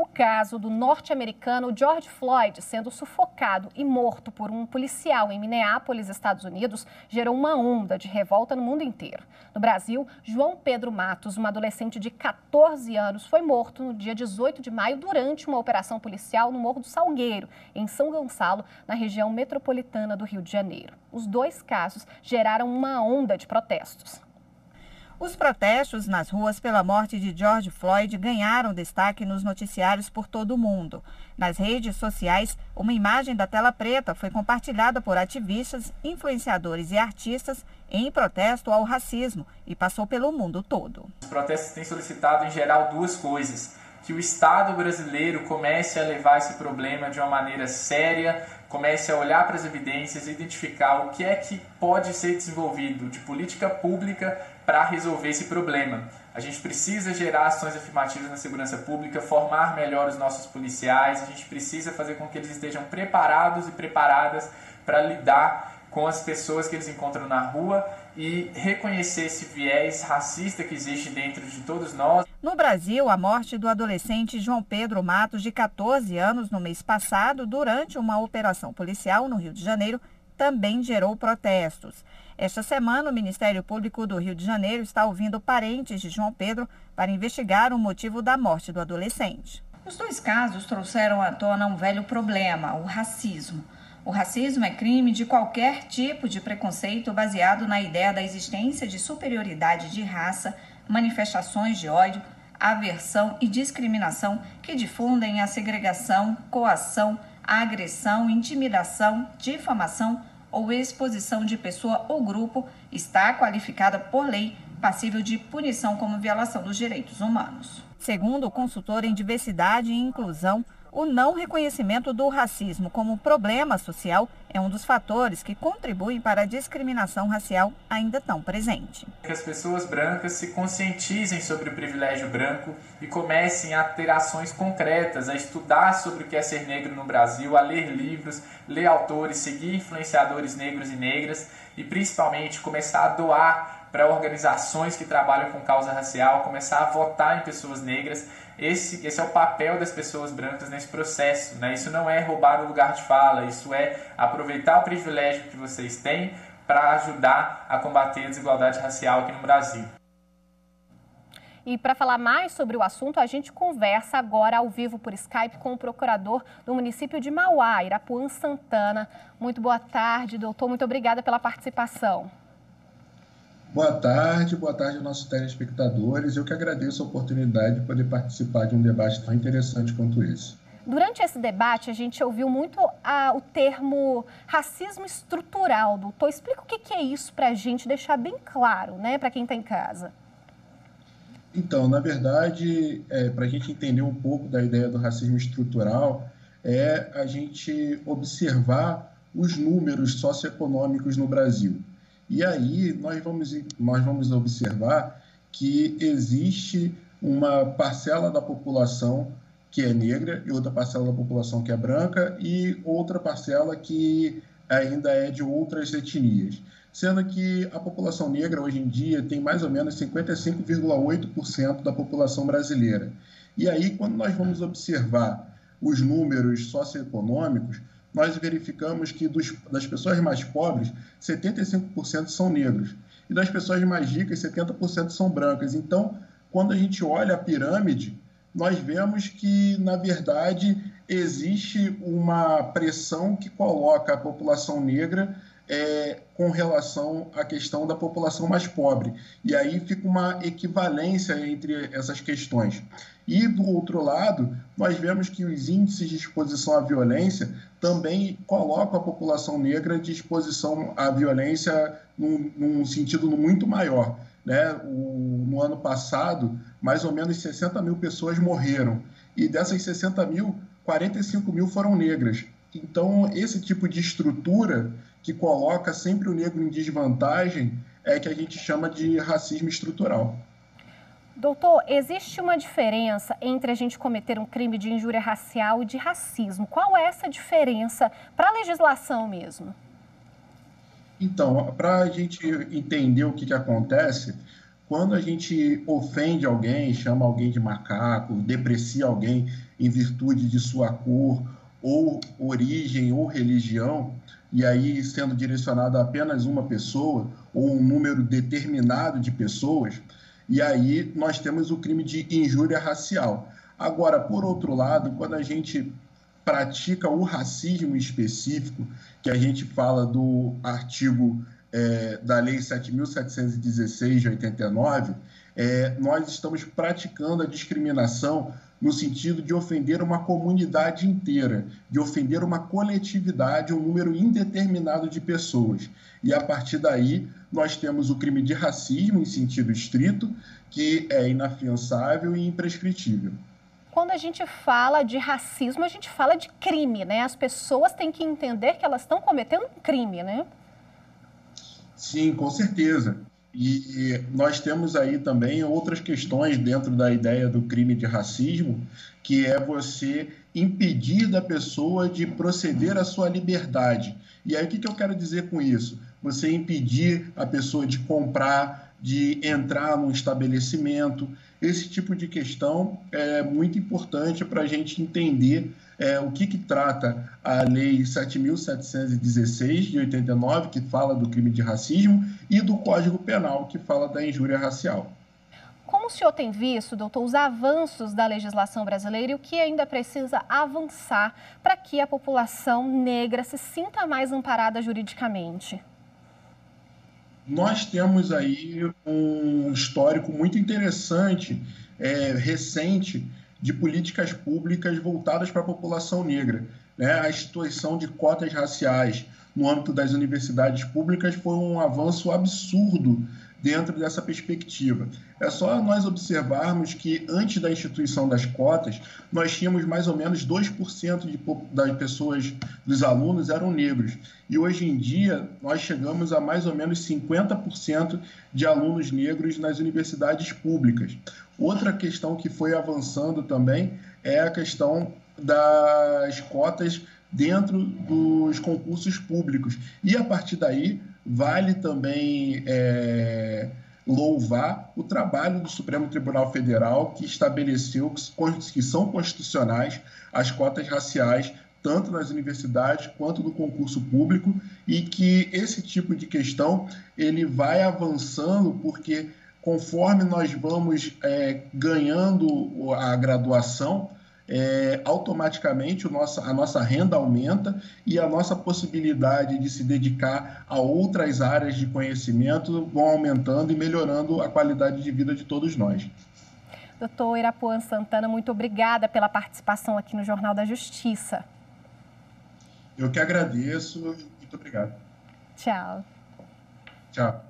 O caso do norte-americano George Floyd sendo sufocado e morto por um policial em Minneapolis, Estados Unidos, gerou uma onda de revolta no mundo inteiro. No Brasil, João Pedro Matos, um adolescente de 14 anos, foi morto no dia 18 de maio durante uma operação policial no Morro do Salgueiro, em São Gonçalo, na região metropolitana do Rio de Janeiro. Os dois casos geraram uma onda de protestos. Os protestos nas ruas pela morte de George Floyd ganharam destaque nos noticiários por todo o mundo. Nas redes sociais, uma imagem da tela preta foi compartilhada por ativistas, influenciadores e artistas em protesto ao racismo e passou pelo mundo todo. Os protestos têm solicitado, em geral, duas coisas: que o Estado brasileiro comece a levar esse problema de uma maneira séria, comece a olhar para as evidências e identificar o que é que pode ser desenvolvido de política pública para resolver esse problema. A gente precisa gerar ações afirmativas na segurança pública, formar melhor os nossos policiais, a gente precisa fazer com que eles estejam preparados e preparadas para lidar com as pessoas que eles encontram na rua e reconhecer esse viés racista que existe dentro de todos nós. No Brasil, a morte do adolescente João Pedro Matos, de 14 anos, no mês passado, durante uma operação policial no Rio de Janeiro, também gerou protestos. Esta semana, o Ministério Público do Rio de Janeiro está ouvindo parentes de João Pedro para investigar o motivo da morte do adolescente. Os dois casos trouxeram à tona um velho problema, o racismo. O racismo é crime de qualquer tipo de preconceito baseado na ideia da existência de superioridade de raça, manifestações de ódio, aversão e discriminação que difundem a segregação, coação, a agressão, intimidação, difamação ou exposição de pessoa ou grupo, está qualificada por lei passível de punição como violação dos direitos humanos. Segundo o consultor em diversidade e inclusão, o não reconhecimento do racismo como problema social é um dos fatores que contribuem para a discriminação racial ainda tão presente. Que as pessoas brancas se conscientizem sobre o privilégio branco e comecem a ter ações concretas, a estudar sobre o que é ser negro no Brasil, a ler livros, ler autores, seguir influenciadores negros e negras e principalmente começar a doar para organizações que trabalham com causa racial, começar a votar em pessoas negras. Esse é o papel das pessoas brancas nesse processo, né? Isso não é roubar o lugar de fala, isso é aproveitar o privilégio que vocês têm para ajudar a combater a desigualdade racial aqui no Brasil. E para falar mais sobre o assunto, a gente conversa agora ao vivo por Skype com o procurador do município de Mauá, Irapuã Santana. Muito boa tarde, doutor. Muito obrigada pela participação. Boa tarde aos nossos telespectadores. Eu que agradeço a oportunidade de poder participar de um debate tão interessante quanto esse. Durante esse debate, a gente ouviu muito o termo racismo estrutural, doutor. Explica o que é isso para a gente deixar bem claro, né, para quem está em casa. Então, na verdade, para a gente entender um pouco da ideia do racismo estrutural, é a gente observar os números socioeconômicos no Brasil. E aí nós vamos observar que existe uma parcela da população que é negra e outra parcela da população que é branca e outra parcela que ainda é de outras etnias. Sendo que a população negra hoje em dia tem mais ou menos 55,8% da população brasileira. E aí, quando nós vamos observar os números socioeconômicos, nós verificamos que das pessoas mais pobres, 75% são negros. E das pessoas mais ricas, 70% são brancas. Então, quando a gente olha a pirâmide, nós vemos que, na verdade, existe uma pressão que coloca a população negra com relação à questão da população mais pobre. E aí fica uma equivalência entre essas questões. E, do outro lado, nós vemos que os índices de exposição à violência também colocam a população negra de exposição à violência num sentido muito maior, né? No ano passado, mais ou menos 60 mil pessoas morreram. E dessas 60 mil, 45 mil foram negras. Então, esse tipo de estrutura que coloca sempre o negro em desvantagem é que a gente chama de racismo estrutural. Doutor, existe uma diferença entre a gente cometer um crime de injúria racial e de racismo. Qual é essa diferença para a legislação mesmo? Então, para a gente entender o que acontece, quando a gente ofende alguém, chama alguém de macaco, deprecia alguém em virtude de sua cor, ou origem, ou religião, e aí sendo direcionado a apenas uma pessoa, ou um número determinado de pessoas, e aí nós temos o crime de injúria racial. Agora, por outro lado, quando a gente pratica o racismo específico, que a gente fala do artigo da Lei 7.716 de 89, nós estamos praticando a discriminação no sentido de ofender uma comunidade inteira, de ofender uma coletividade, um número indeterminado de pessoas. E, a partir daí, nós temos o crime de racismo, em sentido estrito, que é inafiançável e imprescritível. Quando a gente fala de racismo, a gente fala de crime, né? As pessoas têm que entender que elas estão cometendo um crime, né? Sim, com certeza. E nós temos aí também outras questões dentro da ideia do crime de racismo, que é você impedir da pessoa de proceder à sua liberdade. E aí o que eu quero dizer com isso? Você impedir a pessoa de comprar, de entrar num estabelecimento. Esse tipo de questão é muito importante para a gente entender o que trata a Lei 7.716 de 89, que fala do crime de racismo, e do Código Penal, que fala da injúria racial. Como o senhor tem visto, doutor, os avanços da legislação brasileira e o que ainda precisa avançar para que a população negra se sinta mais amparada juridicamente? Nós temos aí um histórico muito interessante, recente, de políticas públicas voltadas para a população negra, né? A instituição de cotas raciais no âmbito das universidades públicas foi um avanço absurdo dentro dessa perspectiva. É só nós observarmos que antes da instituição das cotas, nós tínhamos mais ou menos 2% das pessoas, dos alunos, eram negros. E hoje em dia, nós chegamos a mais ou menos 50% de alunos negros nas universidades públicas. Outra questão que foi avançando também é a questão das cotas dentro dos concursos públicos. E, a partir daí, vale também louvar o trabalho do Supremo Tribunal Federal, que estabeleceu que são constitucionais as cotas raciais, tanto nas universidades quanto no concurso público, e que esse tipo de questão ele vai avançando porque, conforme nós vamos ganhando a graduação, automaticamente a nossa renda aumenta e a nossa possibilidade de se dedicar a outras áreas de conhecimento vão aumentando e melhorando a qualidade de vida de todos nós. Doutor Irapuan Santana, muito obrigada pela participação aqui no Jornal da Justiça. Eu que agradeço. Muito obrigado. Tchau. Tchau.